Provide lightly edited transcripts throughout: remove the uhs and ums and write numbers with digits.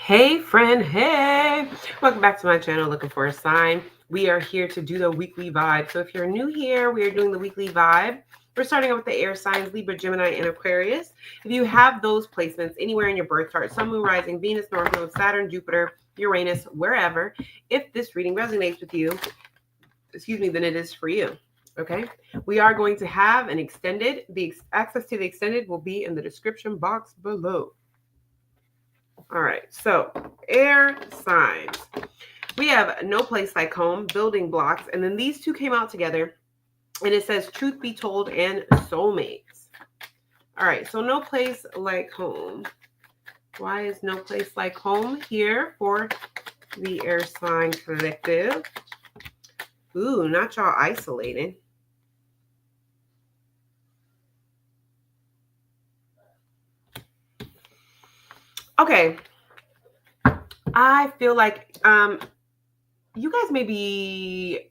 Hey, friend. Hey, welcome back to my channel. Looking for a sign. We are here to do the weekly vibe. So, if you're new here, we are doing the weekly vibe. We're starting out with the air signs Libra, Gemini, and Aquarius. If you have those placements anywhere in your birth chart, Sun, Moon, Rising, Venus, North Node, Saturn, Jupiter, Uranus, wherever, if this reading resonates with you, then it is for you. Okay, we are going to have an extended. The access to the extended will be in the description box below. All right, so air signs. We have no place like home, building blocks, and then these two came out together, and it says truth be told and soulmates. All right, so no place like home. Why is no place like home here for the air sign collective? Ooh, not y'all isolating. Okay. I feel like you guys may be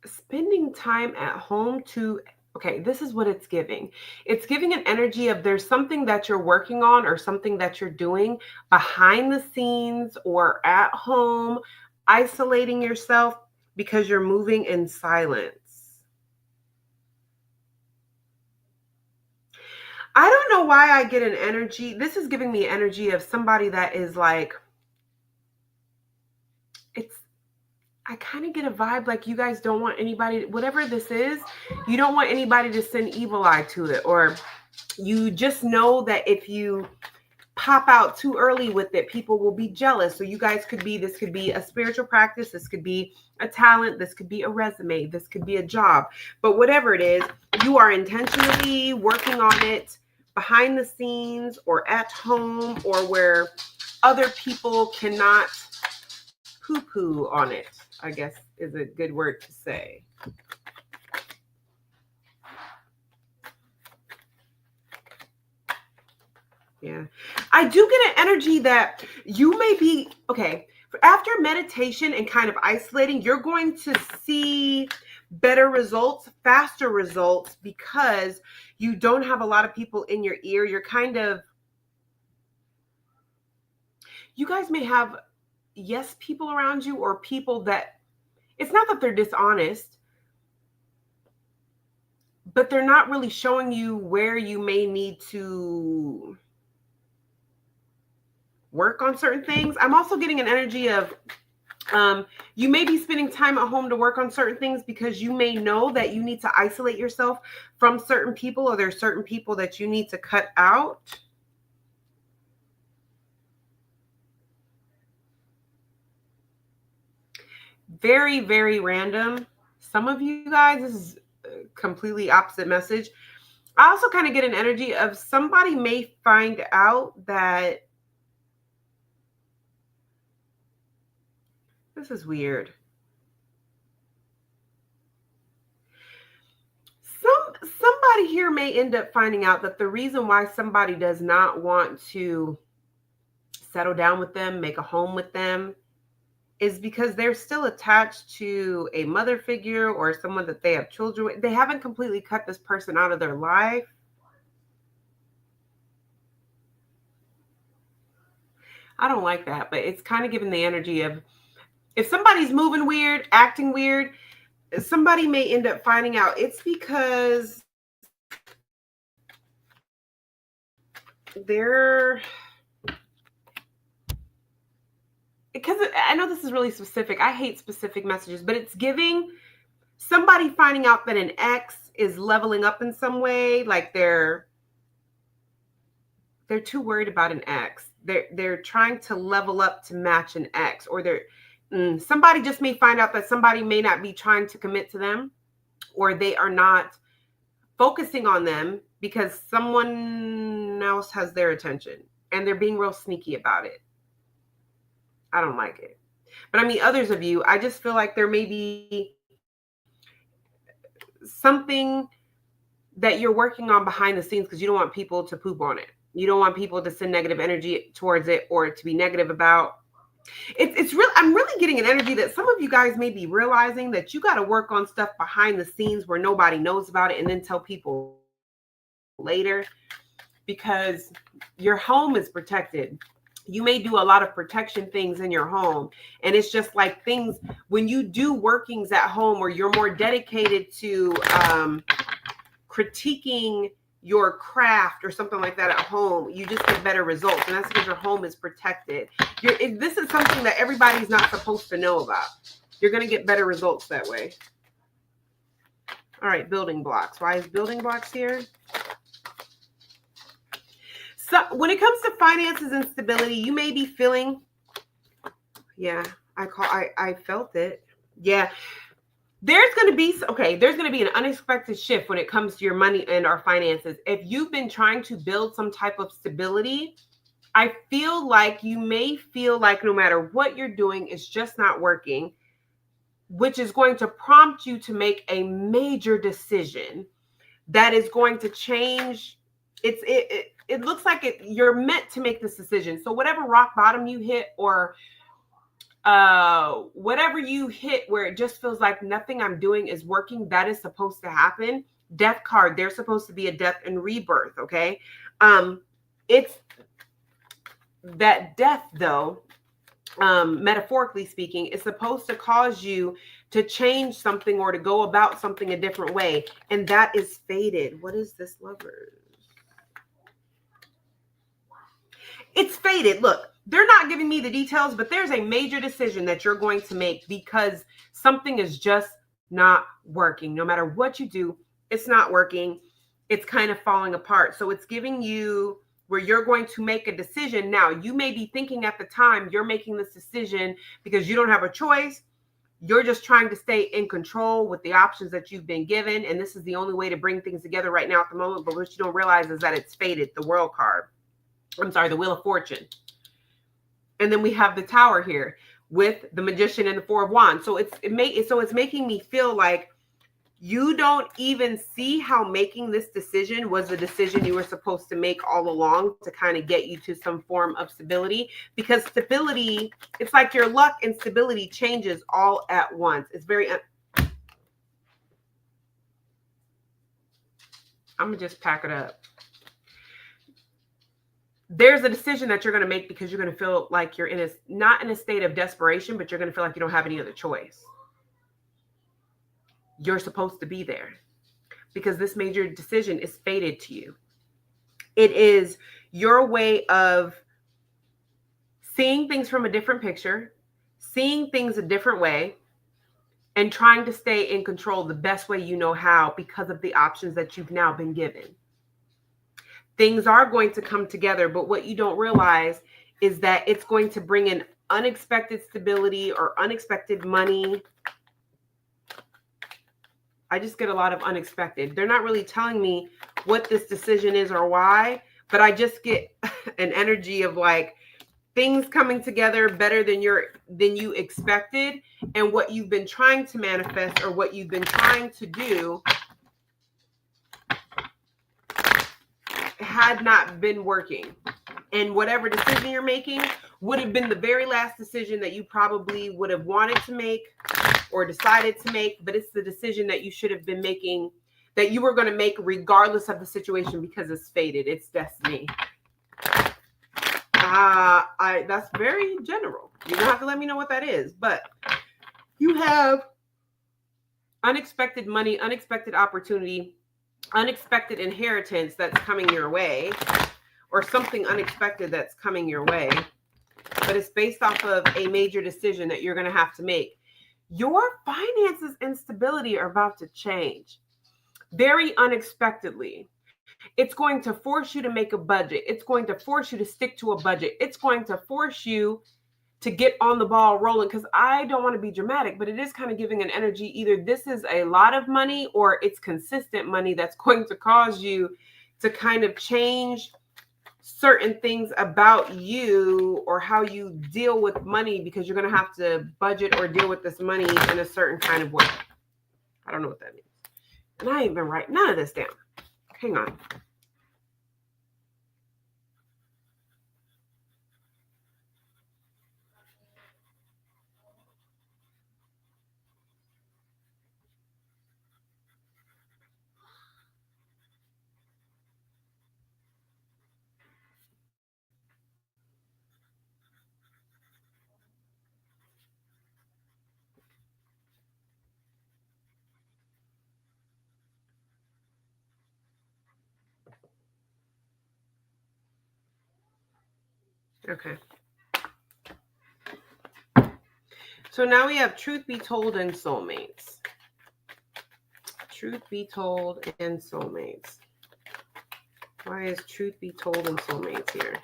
spending time at home to okay, this is what it's giving. It's giving an energy of there's something that you're working on or something that you're doing behind the scenes or at home, isolating yourself because you're moving in silence. I don't know why I get an energy. This is giving me energy of somebody that is like, it's, I kind of get a vibe like you guys don't want anybody, whatever this is, you don't want anybody to send evil eye to it. Or you just know that if you pop out too early with it, people will be jealous. So you guys could be, this could be a spiritual practice, this could be a talent, this could be a resume, this could be a job. But whatever it is, you are intentionally working on it behind the scenes or at home or where other people cannot poo-poo on it, I guess is a good word to say. Yeah. I do get an energy that you may be, okay, after meditation and kind of isolating, you're going to see better results, faster results, because you don't have a lot of people in your ear. You're kind of, you guys may have, yes, people around you or people that, it's not that they're dishonest, but they're not really showing you where you may need to work on certain things. I'm also getting an energy of you may be spending time at home to work on certain things because you may know that you need to isolate yourself from certain people, or there's certain people that you need to cut out. Very, very random. Some of you guys, this is a completely opposite message. I also kind of get an energy of somebody may find out that this is weird. Somebody here may end up finding out that the reason why somebody does not want to settle down with them, make a home with them, is because they're still attached to a mother figure or someone that they have children with. They haven't completely cut this person out of their life. I don't like that, but it's kind of giving the energy of if somebody's moving weird, acting weird, somebody may end up finding out it's because they're, because I know this is really specific. I hate specific messages, but it's giving somebody finding out that an ex is leveling up in some way, like they're too worried about an ex. They're trying to level up to match an ex, or somebody just may find out that somebody may not be trying to commit to them, or they are not focusing on them because someone else has their attention and they're being real sneaky about it. I don't like it. But I mean, others of you, I just feel like there may be something that you're working on behind the scenes because you don't want people to poop on it. You don't want people to send negative energy towards it or to be negative about. It's real. I'm really getting an energy that some of you guys may be realizing that you got to work on stuff behind the scenes where nobody knows about it and then tell people later, because your home is protected. You may do a lot of protection things in your home. And it's just like things when you do workings at home, or you're more dedicated to critiquing your craft or something like that at home, you just get better results. And that's because your home is protected. This is something that everybody's not supposed to know about. You're going to get better results that way. All right, building blocks. Why is building blocks here? So when it comes to finances and stability, you may be feeling, yeah, I felt it. Yeah. There's going to be an unexpected shift when it comes to your money and our finances. If you've been trying to build some type of stability, I feel like you may feel like no matter what you're doing, it's just not working, which is going to prompt you to make a major decision that is going to change. It looks like you're meant to make this decision. So whatever rock bottom you hit, or whatever you hit where it just feels like nothing I'm doing is working, that is supposed to happen. Death card, there's supposed to be a death and rebirth. Okay. It's that death though, metaphorically speaking, is supposed to cause you to change something or to go about something a different way. And that is fated. What is this, Lovers? It's fated. Look, they're not giving me the details, but there's a major decision that you're going to make because something is just not working. No matter what you do, it's not working. It's kind of falling apart. So it's giving you where you're going to make a decision. Now, you may be thinking at the time you're making this decision because you don't have a choice. You're just trying to stay in control with the options that you've been given. And this is the only way to bring things together right now at the moment. But what you don't realize is that it's fated, the World card. The Wheel of Fortune. And then we have the Tower here with the Magician and the Four of Wands. So it's making me feel like you don't even see how making this decision was the decision you were supposed to make all along to kind of get you to some form of stability. Because stability, it's like your luck and stability changes all at once. It's very... I'm going to just pack it up. There's a decision that you're going to make because you're going to feel like you're not in a state of desperation, but you're going to feel like you don't have any other choice. You're supposed to be there because this major decision is fated to you. It is your way of seeing things from a different picture, seeing things a different way, and trying to stay in control the best way you know how because of the options that you've now been given. Things are going to come together, but what you don't realize is that it's going to bring in unexpected stability or unexpected money. I just get a lot of unexpected. They're not really telling me what this decision is or why, but I just get an energy of like things coming together better than you expected, and what you've been trying to manifest or what you've been trying to do had not been working. And whatever decision you're making would have been the very last decision that you probably would have wanted to make or decided to make, but it's the decision that you should have been making, that you were going to make regardless of the situation because it's fated. It's destiny. That's very general. You don't have to let me know what that is, but you have unexpected money, unexpected opportunity, unexpected inheritance that's coming your way, or something unexpected that's coming your way, but it's based off of a major decision that you're going to have to make. Your finances and stability are about to change very unexpectedly. It's going to force you to make a budget. It's going to force you to stick to a budget. It's going to force you to get on the ball rolling, because I don't want to be dramatic, but it is kind of giving an energy. Either this is a lot of money or it's consistent money that's going to cause you to kind of change certain things about you or how you deal with money, because you're going to have to budget or deal with this money in a certain kind of way. I don't know what that means. And I ain't even write none of this down. Hang on. Okay. So now we have truth be told and soulmates. Truth be told and soulmates. Why is truth be told and soulmates here?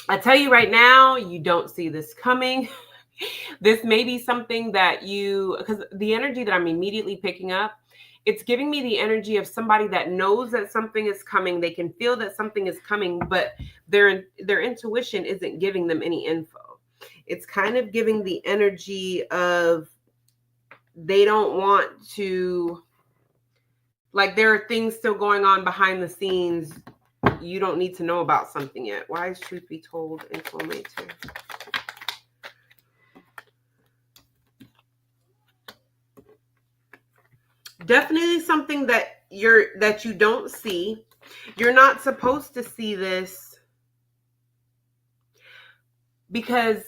I tell you right now, you don't see this coming. This may be something that because the energy that I'm immediately picking up, it's giving me the energy of somebody that knows that something is coming. They can feel that something is coming, but their intuition isn't giving them any info. It's kind of giving the energy of they don't want to, like there are things still going on behind the scenes. You don't need to know about something yet. Why is truth be told and soulmates here? Definitely something that you don't see. You're not supposed to see this because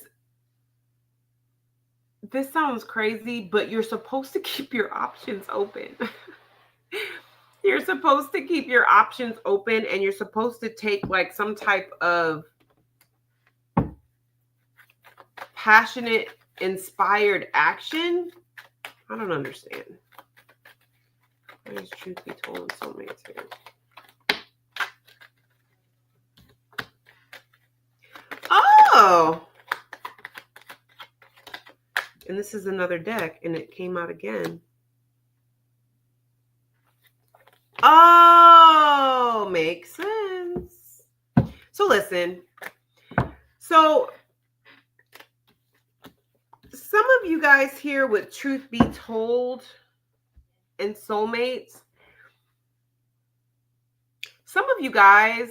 this sounds crazy, but you're supposed to keep your options open. You're supposed to keep your options open, and you're supposed to take like some type of passionate, inspired action. I don't understand. Why is truth be told and soulmates here? Oh! And this is another deck, and it came out again. Oh, makes sense. So listen. So some of you guys here with truth be told and soulmates, some of you guys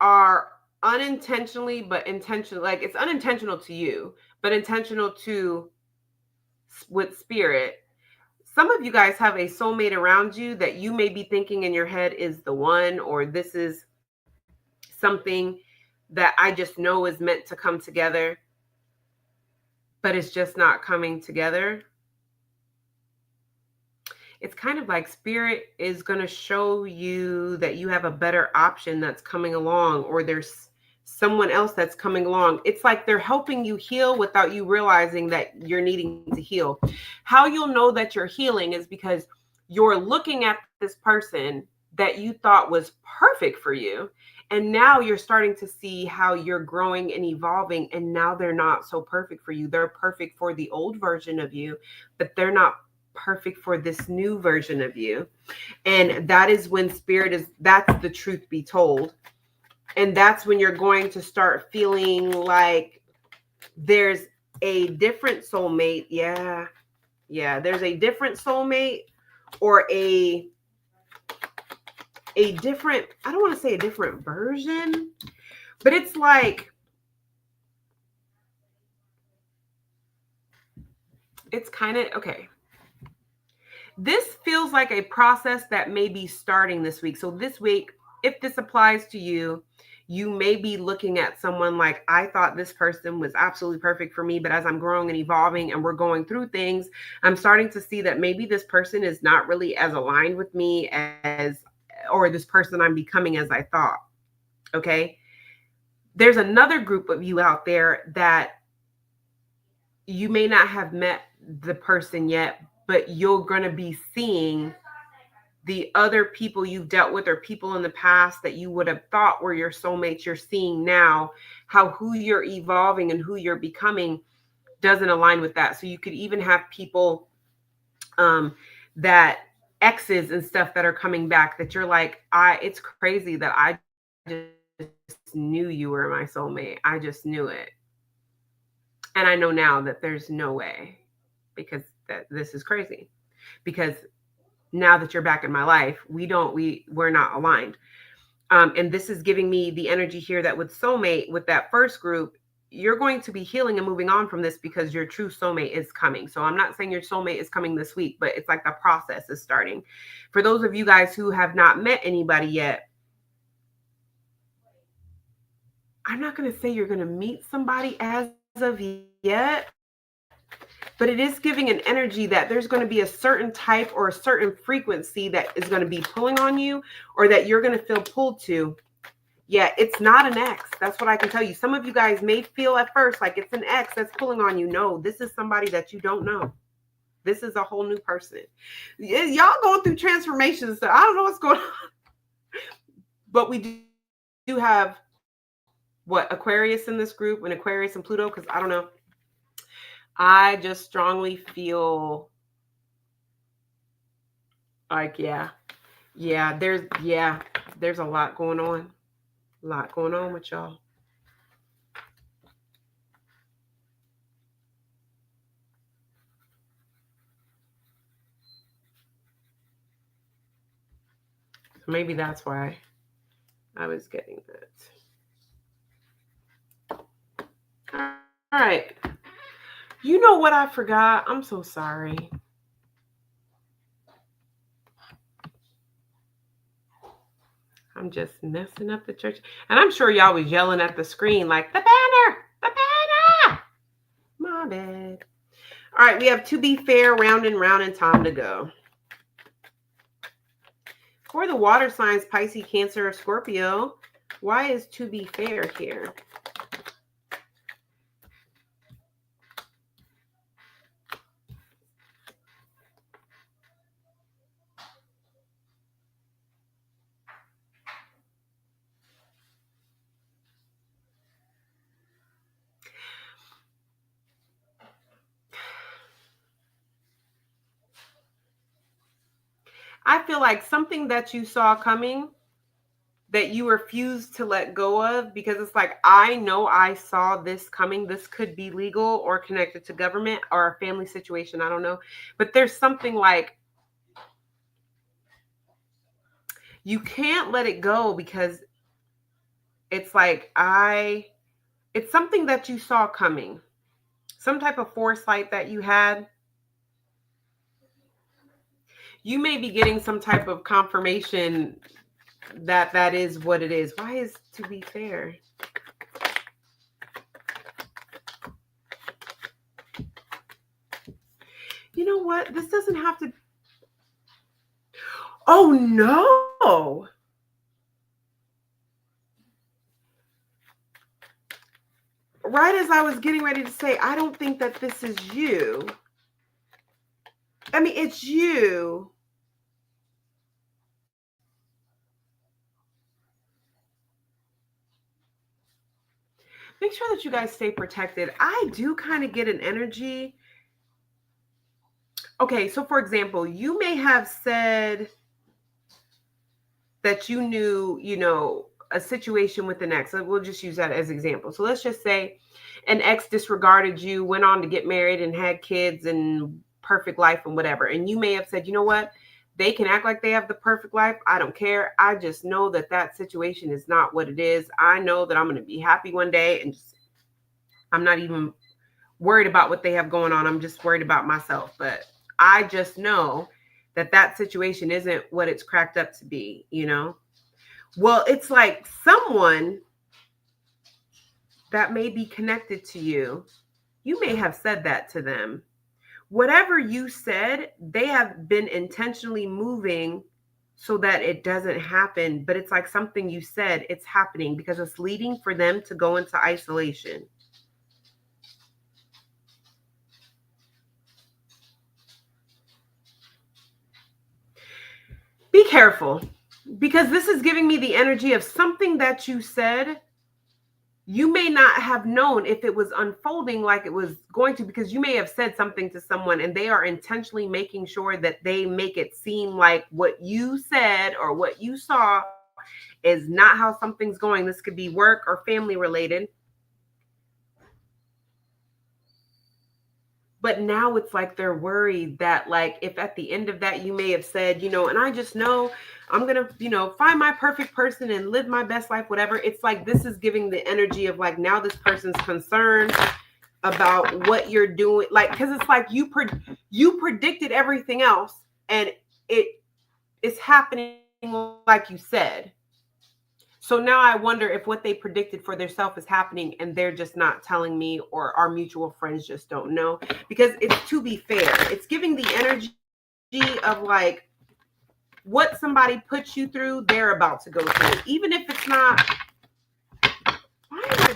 are unintentionally, but intentional, like it's unintentional to you, but intentional to with spirit. Some of you guys have a soulmate around you that you may be thinking in your head is the one, or this is something that I just know is meant to come together, but it's just not coming together. It's kind of like spirit is going to show you that you have a better option that's coming along, or there's someone else that's coming along. It's like they're helping you heal without you realizing that you're needing to heal. How you'll know that you're healing is because you're looking at this person that you thought was perfect for you, and now you're starting to see how you're growing and evolving, and now they're not so perfect for you. They're perfect for the old version of you, but they're not perfect for this new version of you. And that is when that's the truth be told. And that's when you're going to start feeling like there's a different soulmate. Yeah. There's a different soulmate, or a different, I don't want to say a different version, but it's like, it's kind of, okay. This feels like a process that may be starting this week. So this week, if this applies to you, you may be looking at someone like, I thought this person was absolutely perfect for me, but as I'm growing and evolving and we're going through things, I'm starting to see that maybe this person is not really as aligned with me or this person I'm becoming as I thought. Okay. There's another group of you out there that you may not have met the person yet, but you're going to be seeing the other people you've dealt with, or people in the past that you would have thought were your soulmates. You're seeing now how who you're evolving and who you're becoming doesn't align with that. So you could even have people that exes and stuff that are coming back that you're like, it's crazy that I just knew you were my soulmate. I just knew it. And I know now that there's no way, because this is crazy. Because now that you're back in my life, we're not aligned. And this is giving me the energy here that with soulmate, with that first group, you're going to be healing and moving on from this because your true soulmate is coming. So I'm not saying your soulmate is coming this week, but it's like the process is starting. For those of you guys who have not met anybody yet, I'm not going to say you're going to meet somebody as of yet, but it is giving an energy that there's going to be a certain type or a certain frequency that is going to be pulling on you, or that you're going to feel pulled to. Yeah, it's not an ex. That's what I can tell you. Some of you guys may feel at first like it's an ex that's pulling on you. No, this is somebody that you don't know. This is a whole new person. Y'all going through transformations. So I don't know what's going on. But we do have what, Aquarius in this group, and Aquarius and Pluto, because I don't know. I just strongly feel like, there's a lot going on. A lot going on with y'all. So maybe that's why I was getting that. All right. You know what I forgot? I'm so sorry. I'm just messing up the church. And I'm sure y'all was yelling at the screen like, the banner, the banner. My bad. All right, we have To Be Fair, round and round, and time to go. For the water signs, Pisces, Cancer, or Scorpio, why is To Be Fair here? I feel like something that you saw coming that you refuse to let go of, because it's like, I know I saw this coming. This could be legal or connected to government or a family situation. I don't know. But there's something like you can't let it go because it's like, it's something that you saw coming, some type of foresight that you had. You may be getting some type of confirmation that that is what it is. Why is To Be Fair? You know what? This doesn't have to. Oh, no. Right as I was getting ready to say, I don't think that this is you. I mean, it's you. Make sure that you guys stay protected. I do kind of get an energy. Okay, so for example, you may have said that you knew, a situation with an ex. We'll just use that as example. So let's just say an ex disregarded you, went on to get married and had kids and perfect life and whatever. And you may have said, you know what? They can act like they have the perfect life. I don't care. I just know that that situation is not what it is. I know that I'm going to be happy one day, and I'm not even worried about what they have going on. I'm just worried about myself. But I just know that that situation isn't what it's cracked up to be, Well, it's like someone that may be connected to you, you may have said that to them. Whatever you said, they have been intentionally moving so that it doesn't happen. But it's like something you said, it's happening because it's leading for them to go into isolation. Be careful, because this is giving me the energy of something that you said. You may not have known if it was unfolding like it was going to, because you may have said something to someone and they are intentionally making sure that they make it seem like what you said or what you saw is not how something's going. This could be work or family related. But now it's like they're worried that, like, if at the end of that you may have said, and I just know I'm going to, find my perfect person and live my best life, whatever. It's like this is giving the energy of like, now this person's concerned about what you're doing. Like, because it's like you predicted everything else and it is happening like you said. So now I wonder if what they predicted for themselves is happening and they're just not telling me, or our mutual friends just don't know. Because it's To Be Fair. It's giving the energy of like what somebody puts you through, they're about to go through. Even if it's not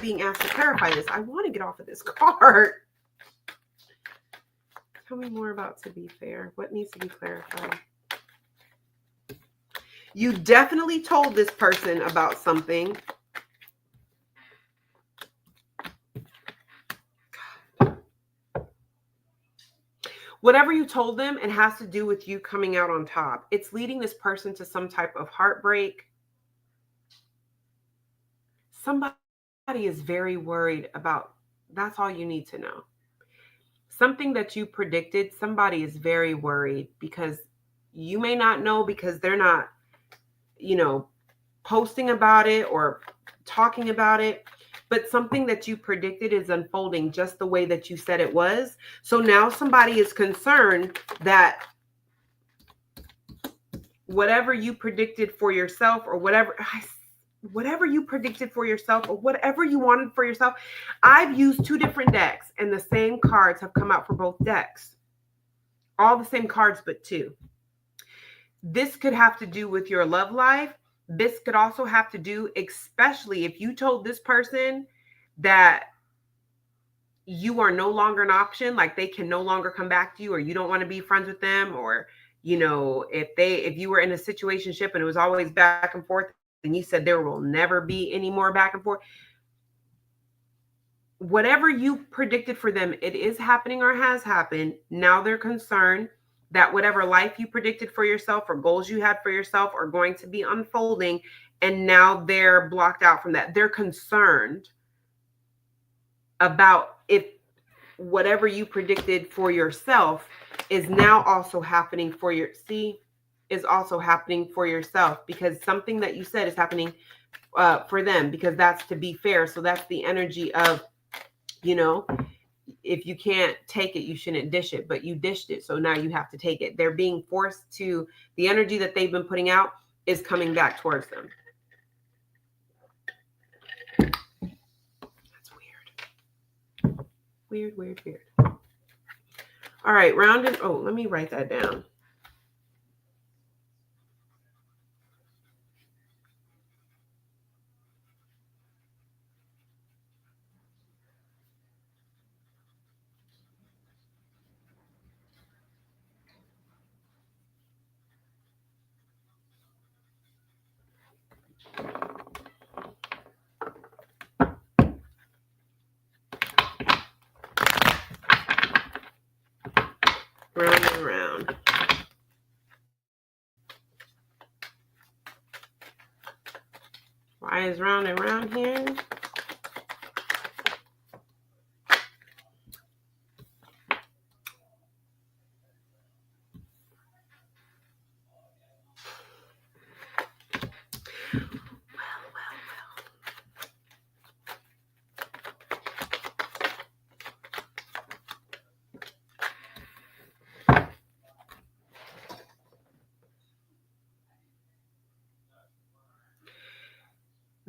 being asked to clarify this? I want to get off of this card. Tell me more about to be fair. What needs to be clarified? You definitely told this person about something. Whatever you told them, it has to do with you coming out on top. It's leading this person to some type of heartbreak. Somebody is very worried about, that's all you need to know. Something that you predicted, somebody is very worried because you may not know because they're not, posting about it or talking about it. But something that you predicted is unfolding just the way that you said it was. So now somebody is concerned that whatever you predicted for yourself or whatever you predicted for yourself or whatever you wanted for yourself. I've used 2 different decks and the same cards have come out for both decks. All the same cards, but 2. This could have to do with your love life. This could also have to do, especially if you told this person that you are no longer an option, like they can no longer come back to you, or you don't want to be friends with them, or, if you were in a situationship and it was always back and forth, and you said there will never be any more back and forth. Whatever you predicted for them, it is happening or has happened. Now they're concerned that whatever life you predicted for yourself or goals you had for yourself are going to be unfolding, and now they're blocked out from that. They're concerned about if whatever you predicted for yourself is now also happening for yourself, because something that you said is happening for them, because that's to be fair. So that's the energy of, if you can't take it, you shouldn't dish it, but you dished it. So now you have to take it. They're being forced to, the energy that they've been putting out is coming back towards them. That's weird. Weird. All right, let me write that down. Round and round. Why is round and round here?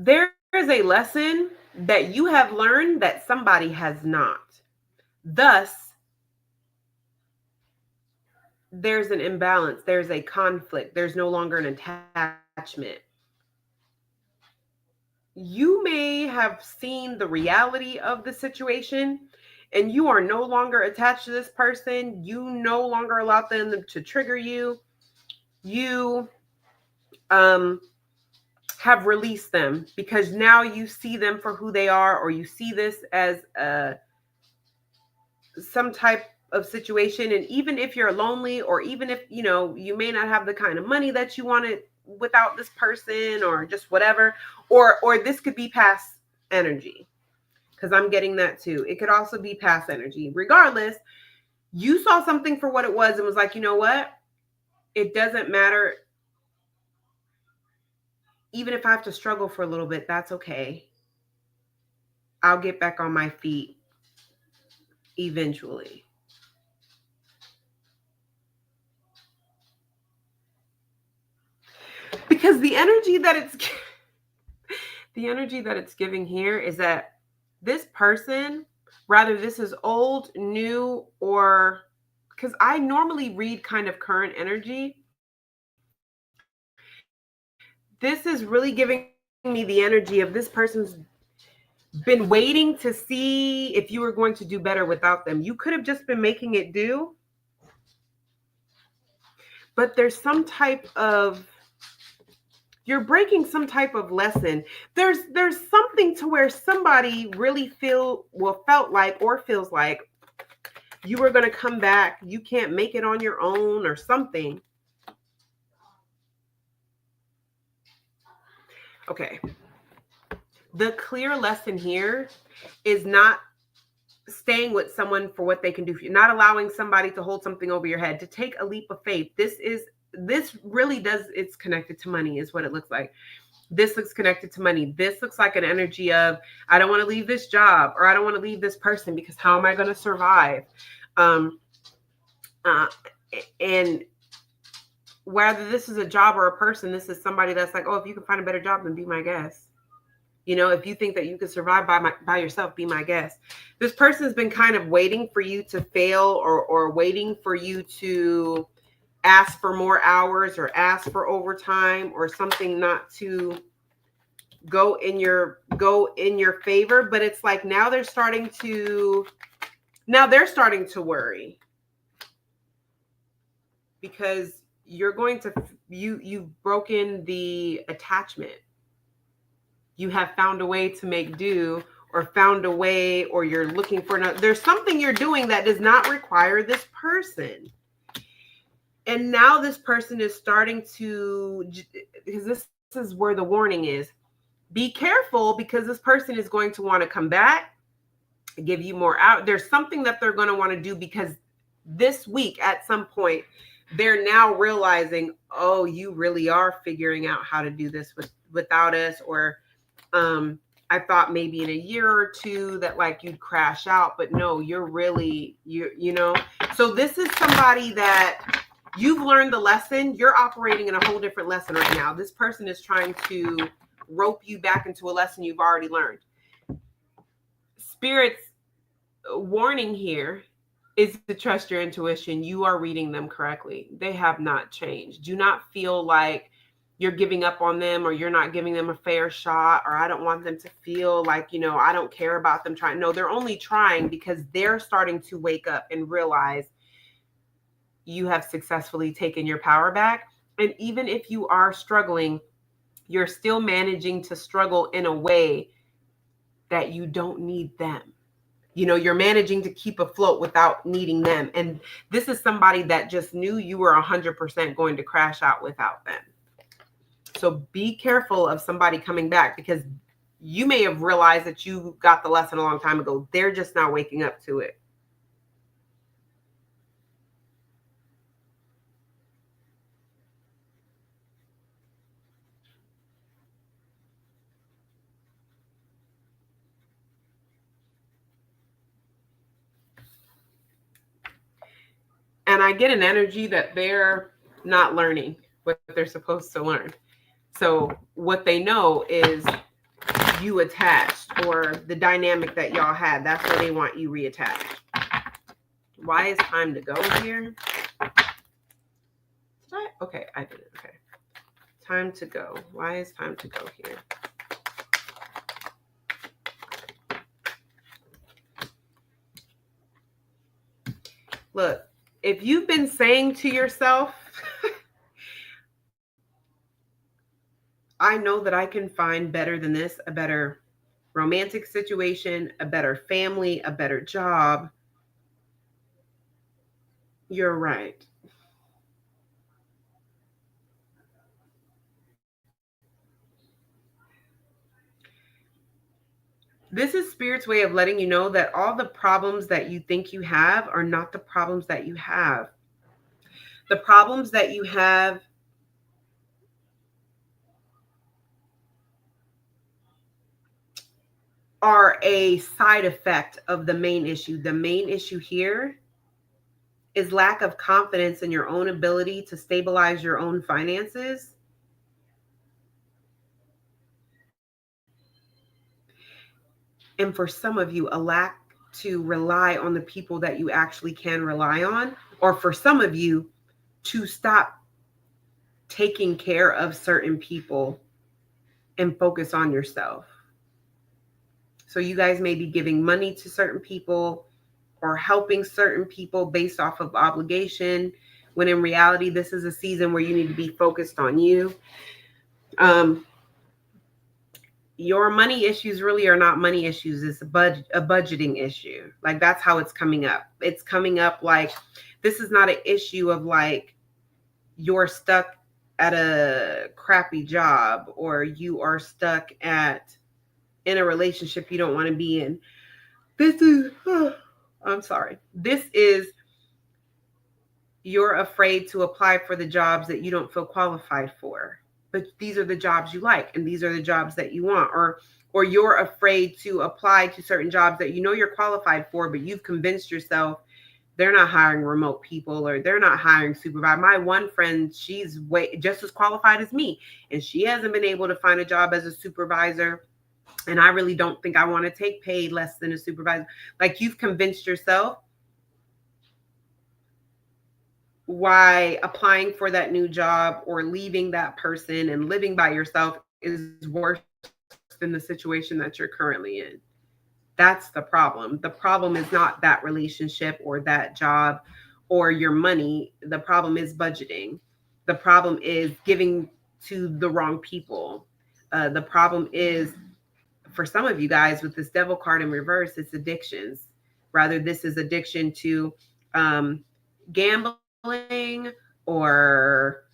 There is a lesson that you have learned that somebody has not. Thus, there's an imbalance. There's a conflict. There's no longer an attachment. You may have seen the reality of the situation and you are no longer attached to this person. You no longer allow them to trigger you. You have released them because now you see them for who they are, or you see this as some type of situation. And even if you're lonely, or even if you may not have the kind of money that you wanted without this person, or just whatever, or this could be past energy, because I'm getting that too. It could also be past energy. Regardless, you saw something for what it was and was like, you know what, it doesn't matter. Even if I have to struggle for a little bit, that's okay. I'll get back on my feet eventually. Because the energy that it's giving here is that this person, rather this is old, new, or, because I normally read kind of current energy, this is really giving me the energy of this person's been waiting to see if you were going to do better without them. You could have just been making it do, but there's some type of, you're breaking some type of lesson. There's something to where somebody really felt like or feels like you were going to come back, you can't make it on your own or something. Okay. The clear lesson here is not staying with someone for what they can do for you, not allowing somebody to hold something over your head, to take a leap of faith. This really does, it's connected to money is what it looks like. This looks connected to money. This looks like an energy of, I don't want to leave this job, or I don't want to leave this person because how am I going to survive? And whether this is a job or a person, this is somebody that's like, oh, if you can find a better job, then be my guest. You know, if you think that you can survive by yourself, be my guest. This person's been kind of waiting for you to fail, or waiting for you to ask for more hours or ask for overtime or something not to go in your favor. But it's like now they're starting to worry, because you've broken the attachment. You have found a way to make do, or found a way, or you're looking for another. There's something you're doing that does not require this person. And now this person is starting to, because this is where the warning is. Be careful, because this person is going to want to come back, give you more out. There's something that they're going to want to do, because this week at some point, they're now realizing, oh, you really are figuring out how to do this without us. Or I thought maybe in a year or two that like you'd crash out, but no, you're really, you know. So this is somebody that you've learned the lesson. You're operating in a whole different lesson right now. This person is trying to rope you back into a lesson you've already learned. Spirit's warning here is to trust your intuition. You are reading them correctly. They have not changed. Do not feel like you're giving up on them, or you're not giving them a fair shot, or I don't want them to feel like, you know, I don't care about them trying. No, they're only trying because they're starting to wake up and realize you have successfully taken your power back. And even if you are struggling, you're still managing to struggle in a way that you don't need them. You know, you're managing to keep afloat without needing them. And this is somebody that just knew you were 100% going to crash out without them. So be careful of somebody coming back, because you may have realized that you got the lesson a long time ago. They're just now waking up to it. And I get an energy that they're not learning what they're supposed to learn. So what they know is you attached, or the dynamic that y'all had. That's where they want you reattached. Why is time to go here? Okay, I did it. Okay. Time to go. Why is time to go here? Look, if you've been saying to yourself, I know that I can find better than this, a better romantic situation, a better family, a better job, you're right. This is Spirit's way of letting you know that all the problems that you think you have are not the problems that you have. The problems that you have are a side effect of the main issue. The main issue here is lack of confidence in your own ability to stabilize your own finances. And for some of you, a lack to rely on the people that you actually can rely on, or for some of you to stop taking care of certain people and focus on yourself. So you guys may be giving money to certain people or helping certain people based off of obligation, when in reality, this is a season where you need to be focused on you. Your money issues really are not money issues. It's a budgeting issue. Like, that's how it's coming up. It's coming up like this is not an issue of like you're stuck at a crappy job or you are stuck in a relationship you don't want to be in. This is, I'm sorry. This is, you're afraid to apply for the jobs that you don't feel qualified for. But these are the jobs you like, and these are the jobs that you want. Or you're afraid to apply to certain jobs that you know you're qualified for, but you've convinced yourself they're not hiring remote people or they're not hiring supervisors. My one friend, she's just as qualified as me, and she hasn't been able to find a job as a supervisor. And I really don't think I want to take paid less than a supervisor. Like, you've convinced yourself why applying for that new job or leaving that person and living by yourself is worse than the situation that you're currently in. That's the problem. The problem is not that relationship or that job or your money. The problem is budgeting. The problem is giving to the wrong people. The problem is, for some of you guys, with this devil card in reverse, it's addictions. Rather, this is addiction to gambling or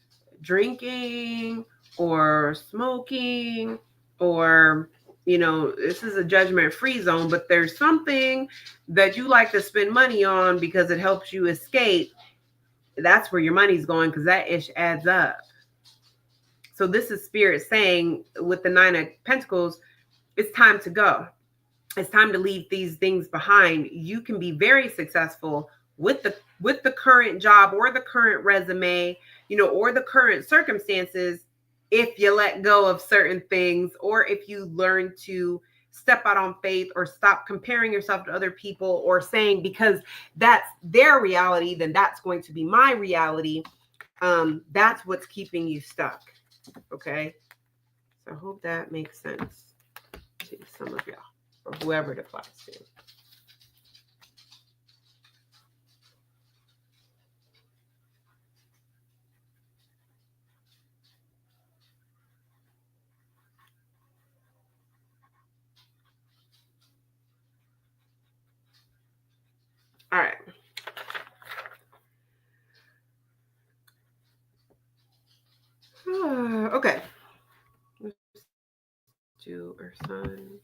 drinking or smoking, or, you know, this is a judgment-free zone, but there's something that you like to spend money on because it helps you escape. That's where your money's going, because that ish adds up. So this is Spirit saying, with the Nine of Pentacles, it's time to go. It's time to leave these things behind. You can be very successful with the current job or the current resume, you know, or the current circumstances, if you let go of certain things, or if you learn to step out on faith, or stop comparing yourself to other people, or saying, because that's their reality, then that's going to be my reality. That's what's keeping you stuck. Okay. So I hope that makes sense to some of y'all, or whoever it applies to. All right. Okay. Let's do our sun.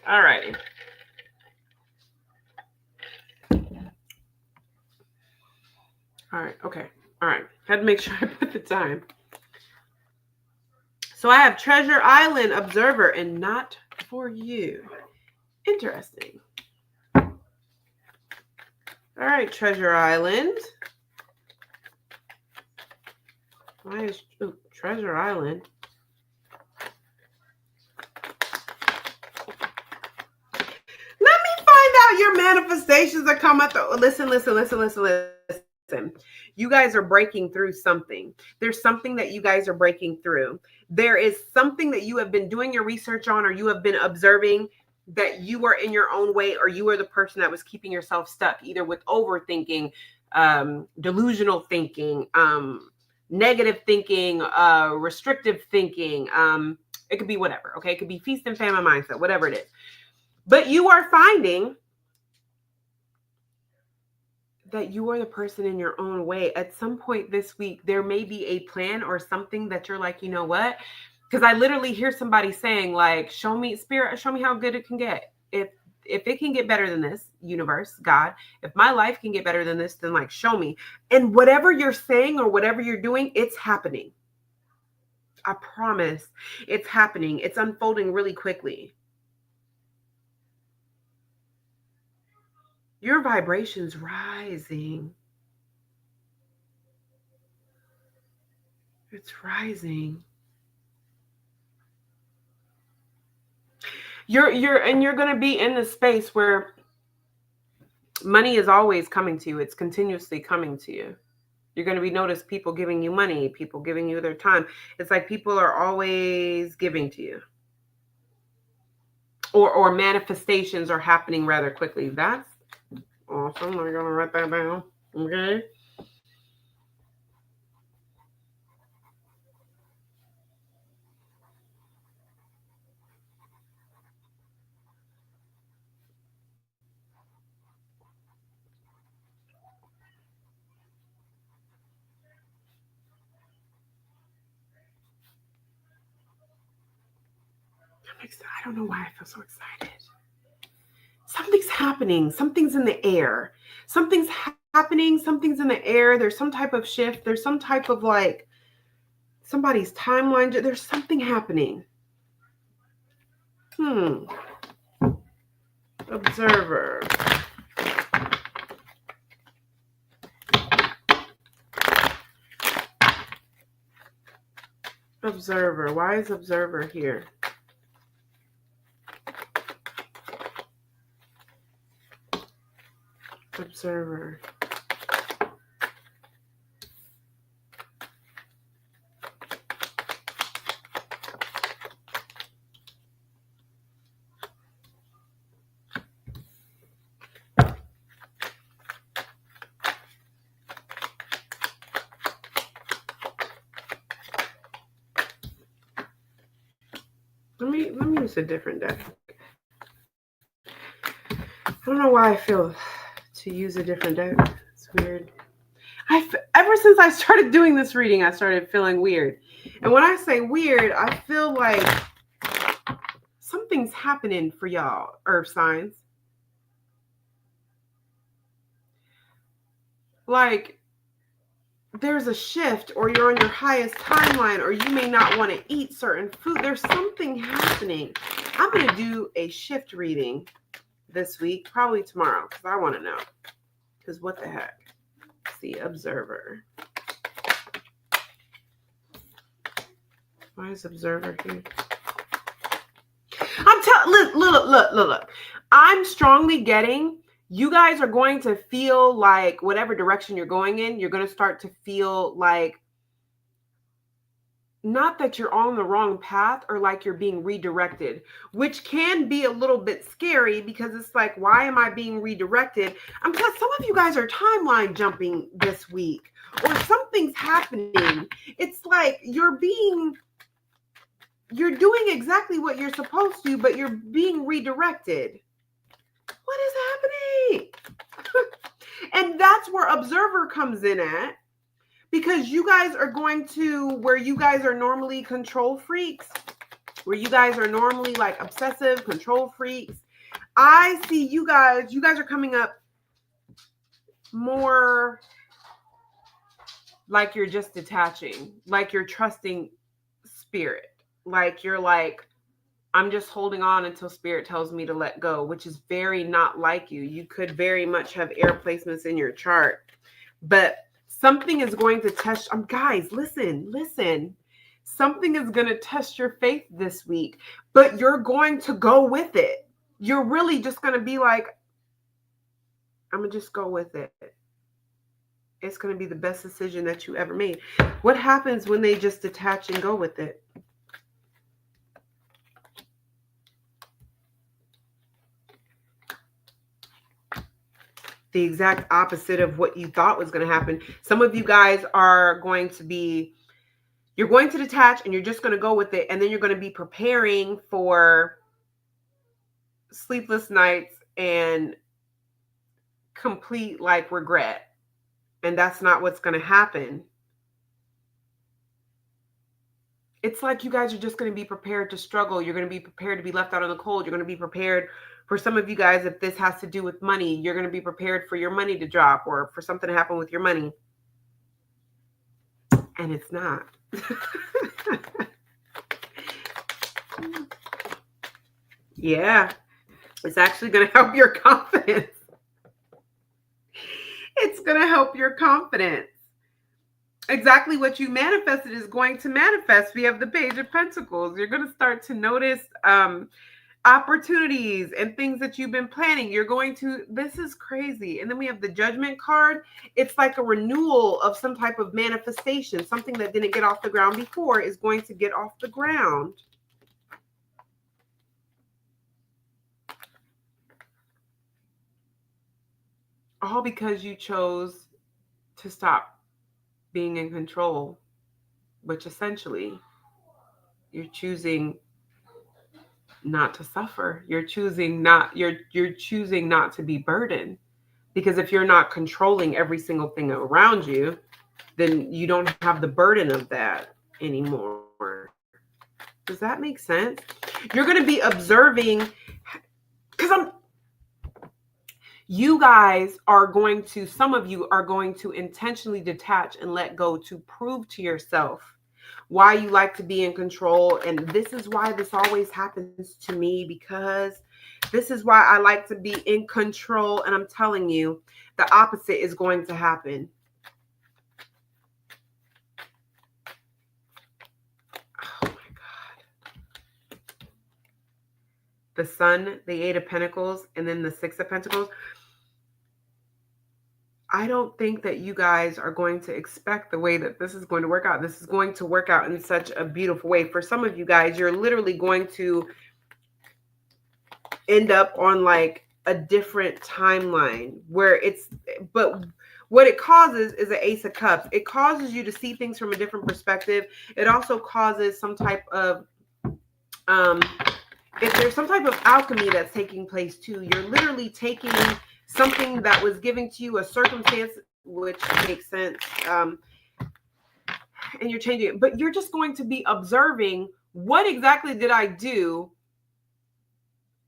All righty. All right. Okay. All right. Had to make sure I put the time. So I have Treasure Island Observer and Not For You. Interesting. All right, Treasure Island. Why is Treasure Island? Let me find out your manifestations are coming through. Listen. You guys are breaking through something. There's something that you guys are breaking through. There is something that you have been doing your research on, or you have been observing, that you were in your own way, or you were the person that was keeping yourself stuck, either with overthinking, delusional thinking, negative thinking, restrictive thinking. It could be whatever. Okay. It could be feast and famine mindset, whatever it is. But you are finding that you are the person in your own way. At some point this week, there may be a plan or something that you're like, you know what? Because I literally hear somebody saying, like, show me, Spirit, show me how good it can get. If it can get better than this, universe, God, if my life can get better than this, then like, show me. And whatever you're saying or whatever you're doing, it's happening. I promise it's happening. It's unfolding really quickly. Your vibration's rising. It's rising. You're going to be in the space where money is always coming to you. It's continuously coming to you. You're going to be noticed people giving you money, people giving you their time. It's like people are always giving to you. Or manifestations are happening rather quickly. That's awesome. I'm going to write that down. Okay. I don't know why I feel so excited. Something's happening. Something's in the air. Something's happening. Something's in the air. There's some type of shift. There's some type of like somebody's timeline. There's something happening. Observer. Observer. Why is observer here? Observer. Let me use a different deck. I don't know why I feel to use a different deck. It's weird. Ever since I started doing this reading, I started feeling weird. And when I say weird, I feel like something's happening for y'all, earth signs. Like there's a shift, or you're on your highest timeline, or you may not want to eat certain food. There's something happening. I'm going to do a shift reading this week, probably tomorrow, because I want to know. Because what the heck? See, observer. Why is observer here? Look. I'm strongly getting you guys are going to feel like whatever direction you're going in, you're going to start to feel like not that you're on the wrong path or like you're being redirected, which can be a little bit scary because it's like, why am I being redirected? Because some of you guys are timeline jumping this week or something's happening. It's like you're doing exactly what you're supposed to, but you're being redirected. What is happening? And that's where observer comes in at, because you guys are going to where you guys are normally control freaks, where you guys are normally like obsessive control freaks. I see you guys are coming up more like you're just detaching, like you're trusting spirit, like you're like, I'm just holding on until spirit tells me to let go, which is very not like you. You could very much have air placements in your chart, but something is going to test. Guys, listen. Something is going to test your faith this week, but you're going to go with it. You're really just going to be like, I'm going to just go with it. It's going to be the best decision that you ever made. What happens when they just detach and go with it? The exact opposite of what you thought was going to happen. Some of you guys are going to be, you're going to detach and you're just going to go with it. And then you're going to be preparing for sleepless nights and complete like regret. And that's not what's going to happen. It's like you guys are just going to be prepared to struggle. You're going to be prepared to be left out in the cold. You're going to be prepared. For some of you guys, if this has to do with money, you're going to be prepared for your money to drop or for something to happen with your money. And it's not. Yeah. It's actually going to help your confidence. going to help your confidence. Exactly what you manifested is going to manifest. We have the Page of Pentacles. You're going to start to notice opportunities and things that you've been planning. You're going to, this is crazy. And then we have the Judgment card. It's like a renewal of some type of manifestation. Something that didn't get off the ground before is going to get off the ground. All because you chose to stop being in control, which essentially you're choosing not to suffer. You're choosing not to be burdened. Because if you're not controlling every single thing around you, then you don't have the burden of that anymore. Does that make sense? You're going to be observing, because you guys are going to, some of you are going to intentionally detach and let go to prove to yourself why you like to be in control. And this is why this always happens to me, because this is why I like to be in control. And I'm telling you, the opposite is going to happen. Oh my God. The Sun, the Eight of Pentacles, and then the Six of Pentacles. I don't think that you guys are going to expect the way that this is going to work out. This is going to work out in such a beautiful way. For some of you guys, you're literally going to end up on like a different timeline where it's, but what it causes is an Ace of Cups. It causes you to see things from a different perspective. It also causes some type of, if there's some type of alchemy that's taking place too. You're literally taking something that was given to you, a circumstance, which makes sense, and you're changing it. But you're just going to be observing, what exactly did I do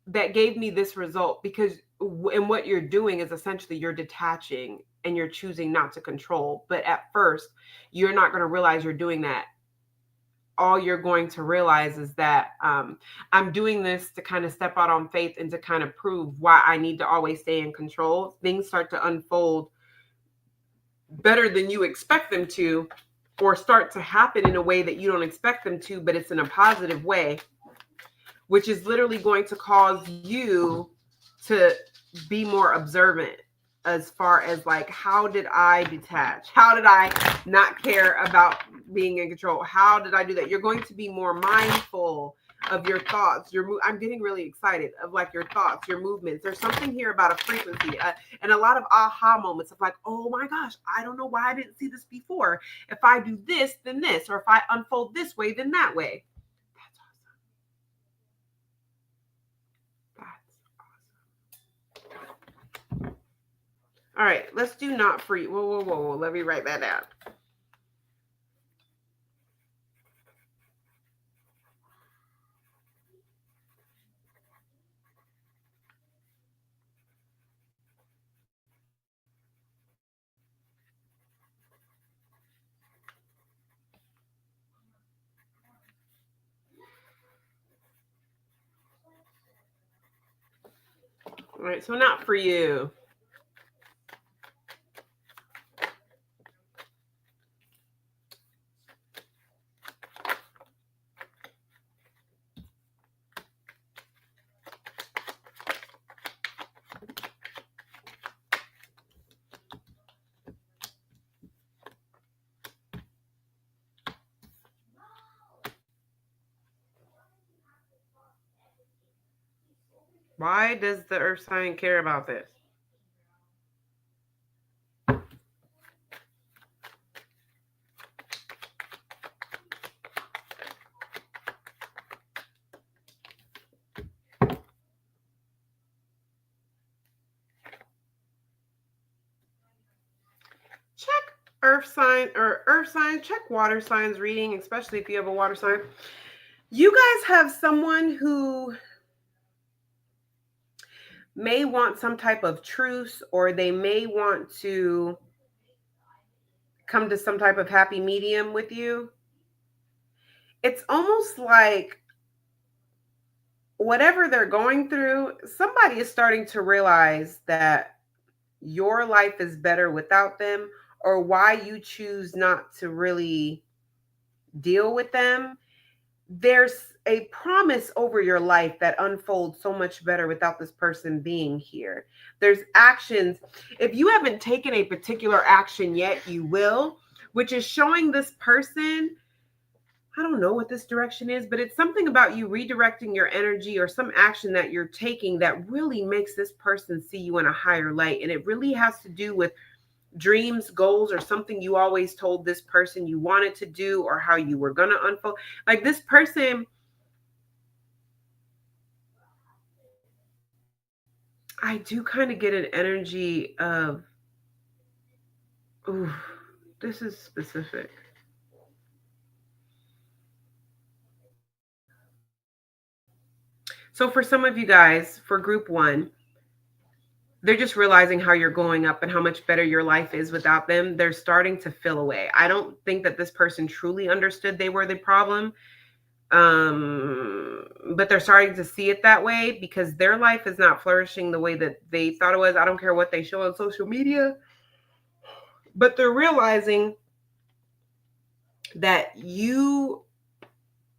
that gave me this result? Because and what you're doing is essentially you're detaching and you're choosing not to control. But at first, you're not going to realize you're doing that. All you're going to realize is that I'm doing this to kind of step out on faith and to kind of prove why I need to always stay in control. Things start to unfold better than you expect them to, or start to happen in a way that you don't expect them to, but it's in a positive way, which is literally going to cause you to be more observant as far as like, how did I detach? How did I not care about being in control? How did I do that? You're going to be more mindful of your thoughts. I'm getting really excited of like your thoughts, your movements. There's something here about a frequency and a lot of aha moments of like, oh my gosh, I don't know why I didn't see this before. If I do this, then this, or if I unfold this way, then that way. All right, let's do not free. Whoa. Let me write that down. All right, so not for you. Why does the earth sign care about this? Check earth sign or earth sign, check water signs reading, especially if you have a water sign. You guys have someone who may want some type of truce, or they may want to come to some type of happy medium with you. It's almost like whatever they're going through, somebody is starting to realize that your life is better without them, or why you choose not to really deal with them, there's a promise over your life that unfolds so much better without this person being here. There's actions. If you haven't taken a particular action yet, you will, which is showing this person, I don't know what this direction is, but it's something about you redirecting your energy or some action that you're taking that really makes this person see you in a higher light. And it really has to do with dreams, goals, or something you always told this person you wanted to do or how you were going to unfold. Like this person, I do kind of get an energy of, ooh, this is specific. So for some of you guys, for group one, they're just realizing how you're going up and how much better your life is without them. They're starting to feel away. I don't think that this person truly understood they were the problem. But they're starting to see it that way because their life is not flourishing the way that they thought it was. I don't care what they show on social media, but they're realizing that you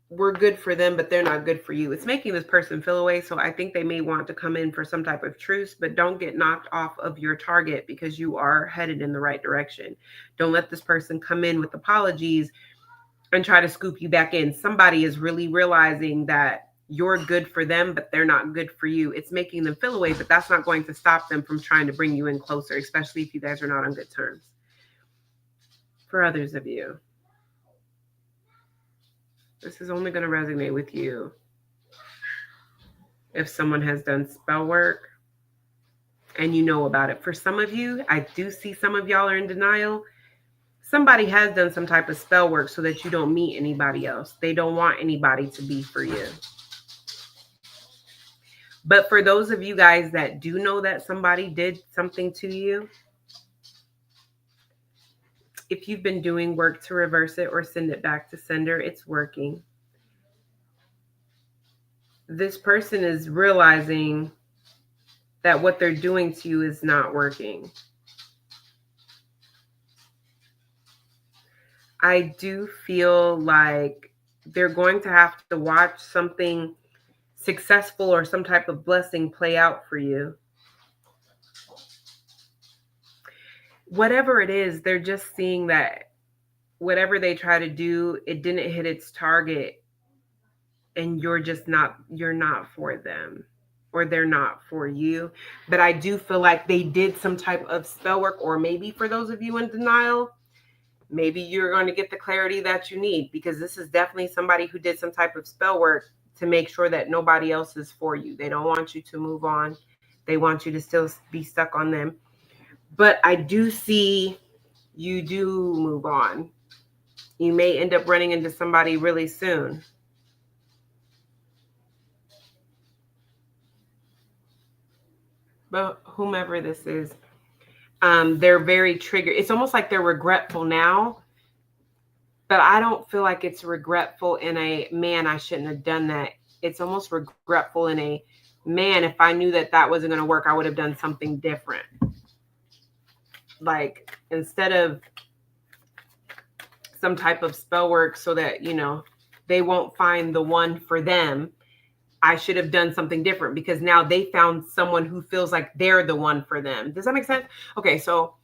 were good for them, but they're not good for you. It's making this person feel away. So I think they may want to come in for some type of truce, but don't get knocked off of your target because you are headed in the right direction. Don't let this person come in with apologies and try to scoop you back in. Somebody is really realizing that you're good for them, but they're not good for you. It's making them feel away, but that's not going to stop them from trying to bring you in closer, especially if you guys are not on good terms. For others of you, this is only going to resonate with you if someone has done spell work and you know about it. For some of you, I do see some of y'all are in denial. Somebody has done some type of spell work so that you don't meet anybody else. They don't want anybody to be for you. But for those of you guys that do know that somebody did something to you, if you've been doing work to reverse it or send it back to sender, it's working. This person is realizing that what they're doing to you is not working. I do feel like they're going to have to watch something successful or some type of blessing play out for you. Whatever it is, they're just seeing that whatever they try to do, it didn't hit its target, and you're not for them, or they're not for you. But I do feel like they did some type of spell work, or maybe for those of you in denial, maybe you're going to get the clarity that you need, because this is definitely somebody who did some type of spell work to make sure that nobody else is for you. They don't want you to move on. They want you to still be stuck on them. But I do see you do move on. You may end up running into somebody really soon. But whomever this is, they're very triggered. It's almost like they're regretful now, but I don't feel like it's regretful in a, man, I shouldn't have done that. It's almost regretful in a, man, if I knew that that wasn't going to work, I would have done something different. Like, instead of some type of spell work so that, they won't find the one for them, I should have done something different, because now they found someone who feels like they're the one for them. Does that make sense? Okay, so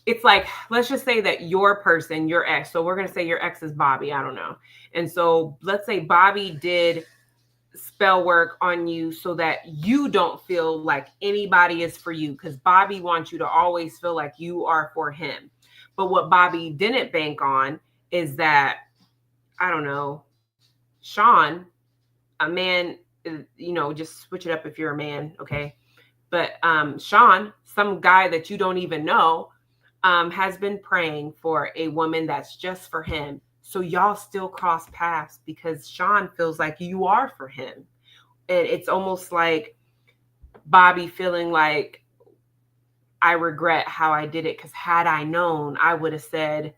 it's like, let's just say that your person, your ex, so we're going to say your ex is Bobby, I don't know. And so let's say Bobby did spell work on you so that you don't feel like anybody is for you, because Bobby wants you to always feel like you are for him. But what Bobby didn't bank on is that, I don't know, Sean, a man, just switch it up if you're a man, okay? But Sean, some guy that you don't even know, has been praying for a woman that's just for him. So y'all still cross paths because Sean feels like you are for him. And it's almost like Bobby feeling like, I regret how I did it, because had I known, I would have said,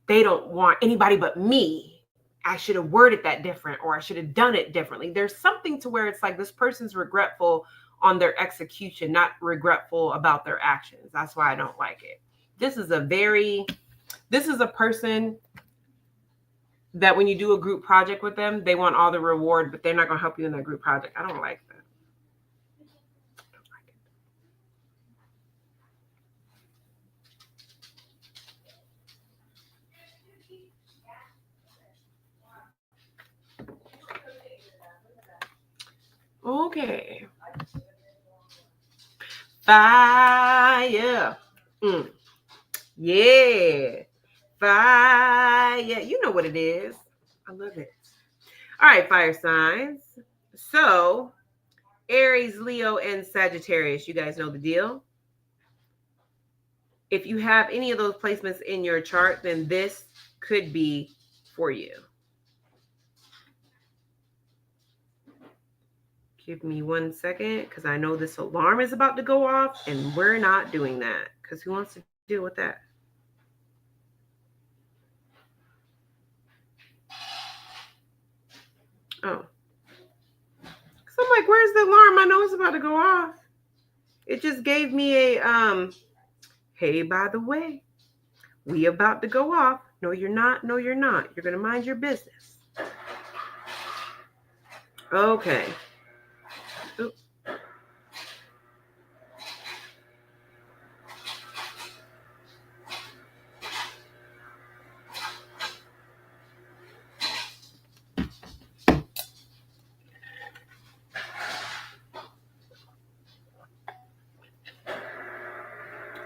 they don't want anybody but me. I should have worded that different, or I should have done it differently. There's something to where it's like this person's regretful on their execution, not regretful about their actions. That's why I don't like it. This is a person that when you do a group project with them, they want all the reward, but they're not going to help you in that group project. I don't like that. Okay. Fire. Yeah. Fire. You know what it is. I love it. All right, fire signs. So, Aries, Leo, and Sagittarius, you guys know the deal. If you have any of those placements in your chart, then this could be for you. Give me 1 second because I know this alarm is about to go off and we're not doing that because who wants to deal with that? Oh. So I'm like, where's the alarm? I know it's about to go off. It just gave me a hey, by the way, we about to go off. No, you're not. No, you're not. You're gonna mind your business. Okay. Oops.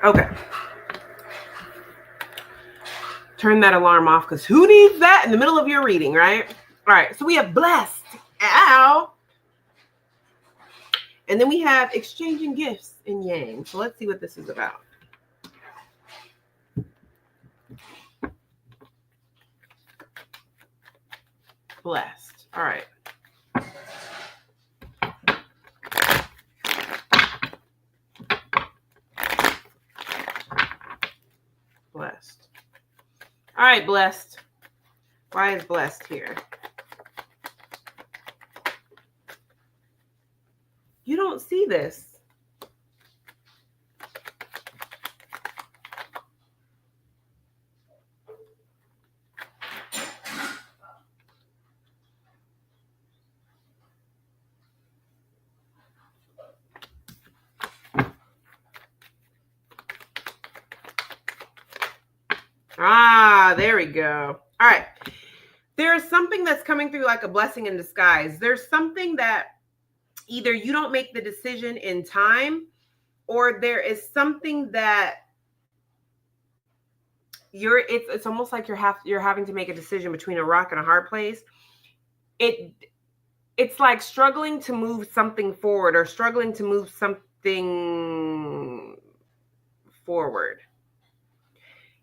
Okay. Turn that alarm off because who needs that in the middle of your reading, right? All right. So we have blessed. Ow. And then we have exchanging gifts in Yang. So let's see what this is about. Blessed. All right. Blessed. All right, blessed. Why is blessed here? You don't see this. Ah, there we go. All right. There's something that's coming through like a blessing in disguise. There's something that either you don't make the decision in time, or there is something that it's almost like you're having to make a decision between a rock and a hard place. It's like struggling to move something forward or struggling to move something forward.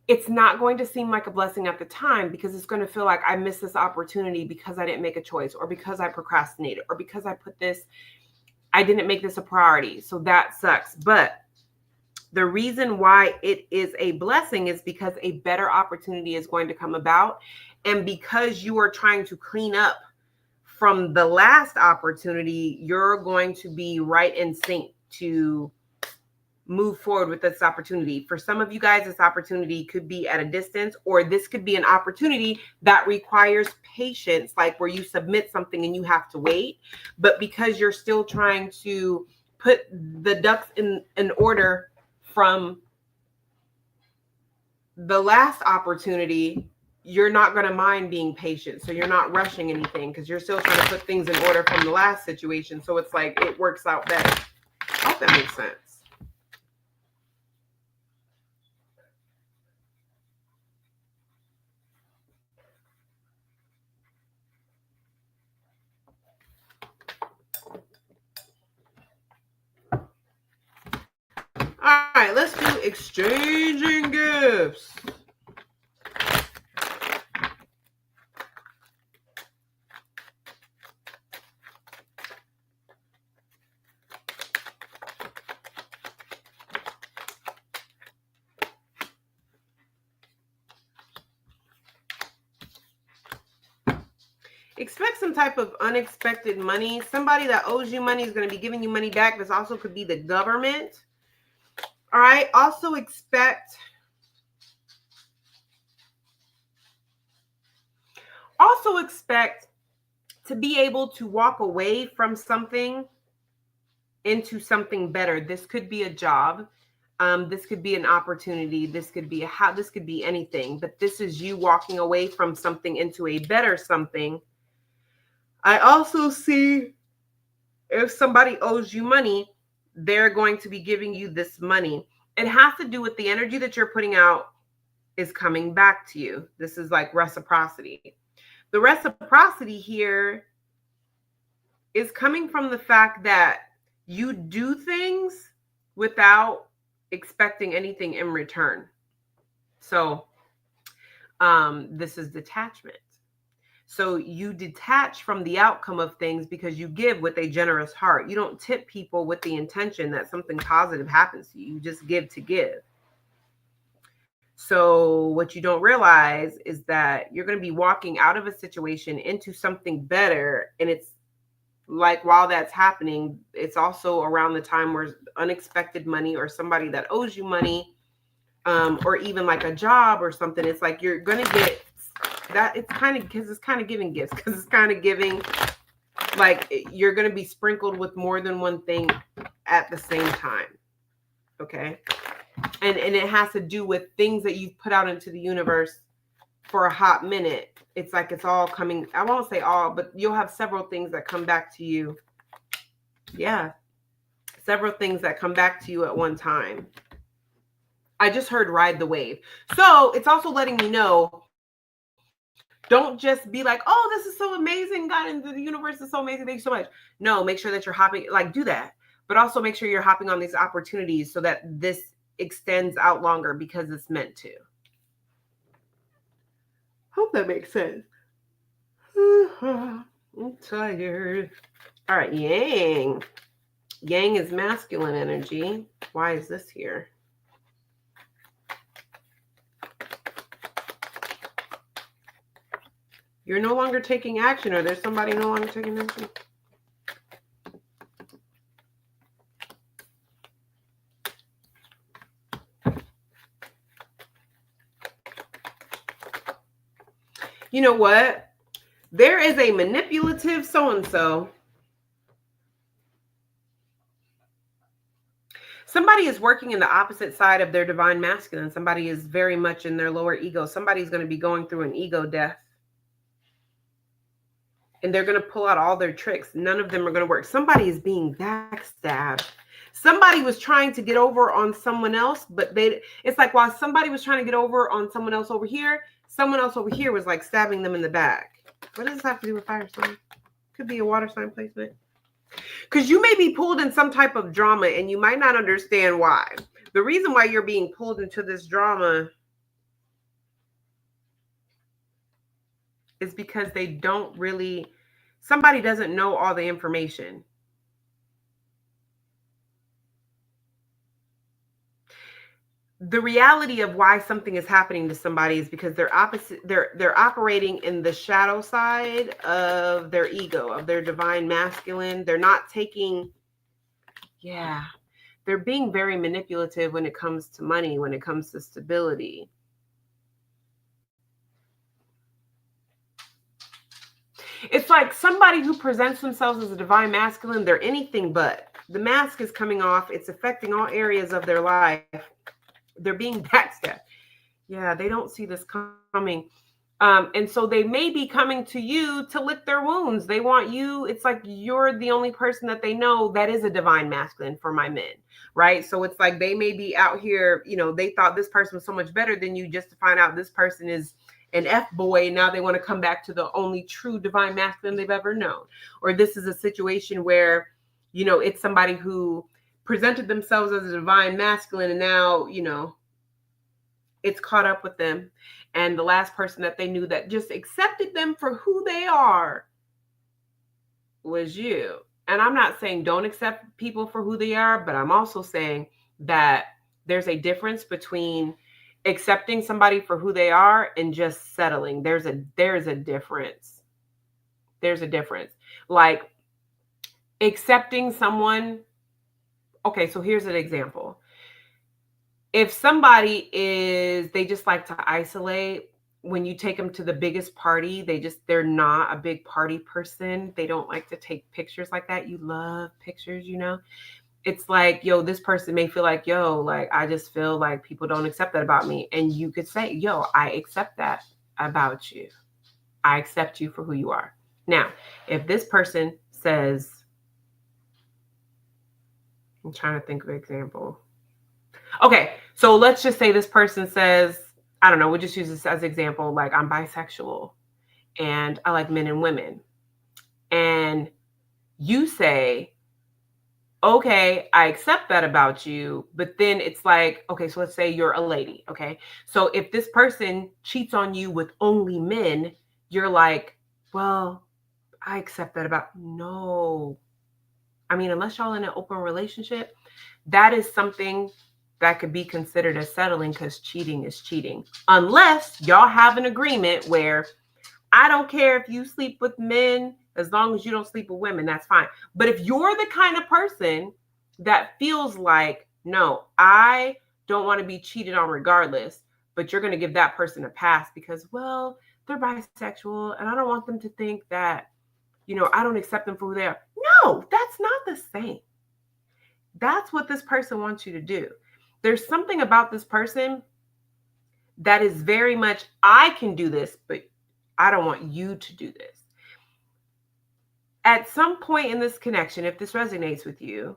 It's not going to seem like a blessing at the time because it's going to feel like I missed this opportunity because I didn't make a choice or because I procrastinated or because I didn't make this a priority. So that sucks. But the reason why it is a blessing is because a better opportunity is going to come about. And because you are trying to clean up from the last opportunity, you're going to be right in sync to move forward with this opportunity. For some of you guys, this opportunity could be at a distance, or this could be an opportunity that requires patience, like where you submit something and you have to wait. But because you're still trying to put the ducks in order from the last opportunity, you're not going to mind being patient. So you're not rushing anything because you're still trying to put things in order from the last situation. So it's like it works out better. I hope that makes sense. All right, let's do exchanging gifts. Expect some type of unexpected money. Somebody that owes you money is going to be giving you money back. This also could be the government. All right. Also expect to be able to walk away from something into something better. This could be a job. This could be an opportunity. This could be this could be anything, but this is you walking away from something into a better something. I also see if somebody owes you money, they're going to be giving you this money. It has to do with the energy that you're putting out is coming back to you. This is like reciprocity. The reciprocity here is coming from the fact that you do things without expecting anything in return. So this is detachment. So you detach from the outcome of things because you give with a generous heart. You don't tip people with the intention that something positive happens to you. You just give to give. So what you don't realize is that you're going to be walking out of a situation into something better. And it's like, while that's happening, it's also around the time where unexpected money or somebody that owes you money, or even like a job or something. It's like you're going to get that. It's kind of because it's kind of giving gifts, because it's kind of giving, like you're going to be sprinkled with more than one thing at the same time. Okay. And it has to do with things that you've put out into the universe for a hot minute. It's like it's all coming. I won't say all, but you'll have several things that come back to you. Yeah. Several things that come back to you at one time. I just heard ride the wave. So it's also letting me know, don't just be like, oh, this is so amazing. God, and the universe is so amazing. Thank you so much. No, make sure that you're hopping, like do that. But also make sure you're hopping on these opportunities so that this extends out longer because it's meant to. Hope that makes sense. I'm tired. All right, Yang. Yang is masculine energy. Why is this here? You're no longer taking action, or there's somebody no longer taking action. You know what? There is a manipulative so-and-so. Somebody is working in the opposite side of their divine masculine. Somebody is very much in their lower ego. Somebody's going to be going through an ego death. And they're going to pull out all their tricks. None of them are going to work. Somebody is being backstabbed. Somebody was trying to get over on someone else, but it's like while somebody was trying to get over on someone else over here, someone else over here was like stabbing them in the back. What does this have to do with fire sign? Could be a water sign placement. Because you may be pulled in some type of drama and you might not understand why. The reason why you're being pulled into this drama is because somebody doesn't know all the information. The reality of why something is happening to somebody is because they're operating in the shadow side of their ego, of their divine masculine. They're not taking, they're being very manipulative when it comes to money, when it comes to stability. It's like somebody who presents themselves as a divine masculine, they're anything but. The mask is coming off. It's affecting all areas of their life. They're being backstabbed. Yeah, they don't see this coming. And so they may be coming to you to lick their wounds. They want you. It's like you're the only person that they know that is a divine masculine for my men, right? So it's like they may be out here, they thought this person was so much better than you, just to find out this person is an F-boy. And now they want to come back to the only true divine masculine they've ever known. Or this is a situation where, it's somebody who presented themselves as a divine masculine, and now, it's caught up with them. And the last person that they knew that just accepted them for who they are was you. And I'm not saying don't accept people for who they are, but I'm also saying that there's a difference between accepting somebody for who they are and just settling. There's a difference. There's a difference. Like accepting someone. Okay, so here's an example. If somebody they just like to isolate, when you take them to the biggest party, they're not a big party person. They don't like to take pictures like that. You love pictures, It's like, yo, this person may feel like, yo, like, I just feel like people don't accept that about me. And you could say, yo, I accept that about you. I accept you for who you are. Now, if this person says, I'm trying to think of an example. Okay, so let's just say this person says, I don't know, we'll just use this as an example, like I'm bisexual and I like men and women. And you say, okay, I accept that about you, but then it's like, okay, so let's say you're a lady, okay? So if this person cheats on you with only men, you're like, well, I accept that about, no. I mean, unless y'all in an open relationship, that is something that could be considered as settling, because cheating is cheating. Unless y'all have an agreement where I don't care if you sleep with men, as long as you don't sleep with women, that's fine. But if you're the kind of person that feels like, no, I don't want to be cheated on regardless, but you're going to give that person a pass because, well, they're bisexual and I don't want them to think that, I don't accept them for who they are. No, that's not the same. That's what this person wants you to do. There's something about this person that is very much, I can do this, but I don't want you to do this. At some point in this connection, if this resonates with you,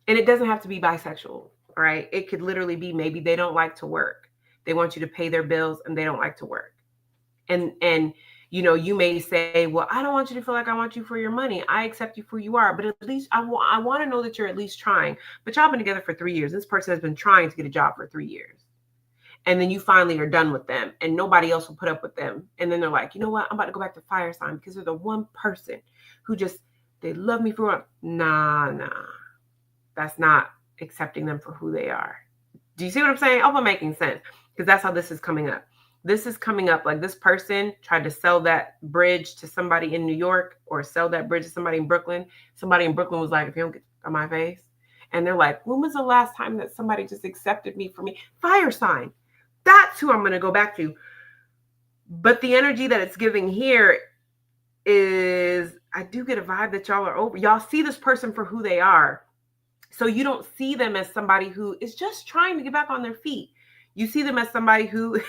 and it doesn't have to be bisexual, right? It could literally be maybe they don't like to work. They want you to pay their bills and they don't like to work. And you may say, well, I don't want you to feel like I want you for your money. I accept you for who you are, but at least I want to know that you're at least trying. But y'all been together for 3 years. This person has been trying to get a job for 3 years. And then you finally are done with them and nobody else will put up with them. And then they're like, you know what? I'm about to go back to fire sign because they're the one person who they love me for what? Nah. That's not accepting them for who they are. Do you see what I'm saying? I hope I'm making sense, because that's how this is coming up. This is coming up like this person tried to sell that bridge to somebody in New York or sell that bridge to somebody in Brooklyn. Somebody in Brooklyn was like, if you don't get on my face. And they're like, when was the last time that somebody just accepted me for me? Fire sign. That's who I'm going to go back to. But the energy that it's giving here is, I do get a vibe that y'all are over. Y'all see this person for who they are. So you don't see them as somebody who is just trying to get back on their feet. You see them as somebody who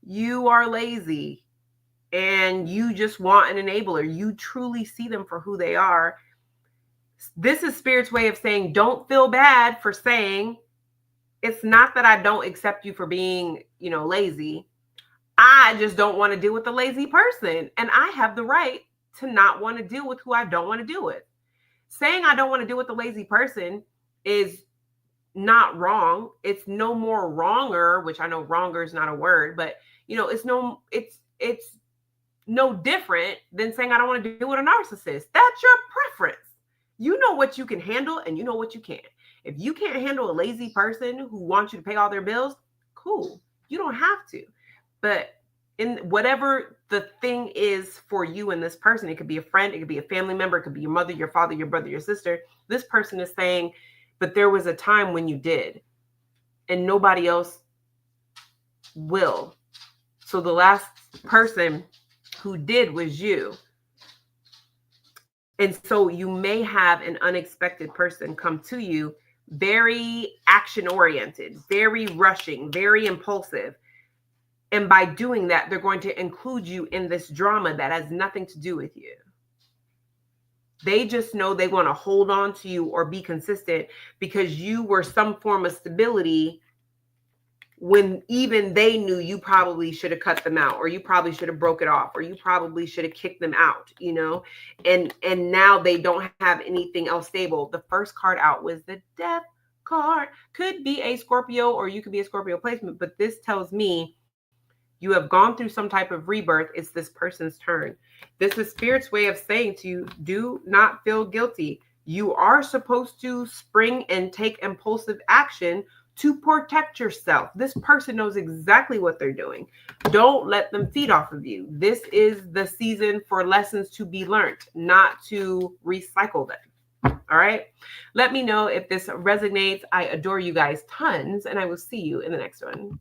you are lazy and you just want an enabler. You truly see them for who they are. This is Spirit's way of saying, don't feel bad for saying, it's not that I don't accept you for being, lazy. I just don't want to deal with a lazy person. And I have the right to not want to deal with who I don't want to deal with. Saying I don't want to deal with a lazy person is not wrong. It's no more wronger, which I know wronger is not a word, but it's no different than saying I don't want to deal with a narcissist. That's your preference. You know what you can handle and you know what you can't. If you can't handle a lazy person who wants you to pay all their bills, cool. You don't have to. But in whatever the thing is for you and this person, it could be a friend, it could be a family member, it could be your mother, your father, your brother, your sister. This person is saying, but there was a time when you did, and nobody else will. So the last person who did was you. And so you may have an unexpected person come to you, very action-oriented, very rushing, very impulsive. And by doing that, they're going to include you in this drama that has nothing to do with you. They just know they want to hold on to you or be consistent because you were some form of stability when even they knew you probably should have cut them out, or you probably should have broke it off, or you probably should have kicked them out, and now they don't have anything else stable. The first card out was the Death card. Could be a Scorpio, or you could be a Scorpio placement, but this tells me you have gone through some type of rebirth. It's this person's turn. This is Spirit's way of saying to you, do not feel guilty. You are supposed to spring and take impulsive action to protect yourself. This person knows exactly what they're doing. Don't let them feed off of you. This is the season for lessons to be learned, not to recycle them. All right. Let me know if this resonates. I adore you guys tons, and I will see you in the next one.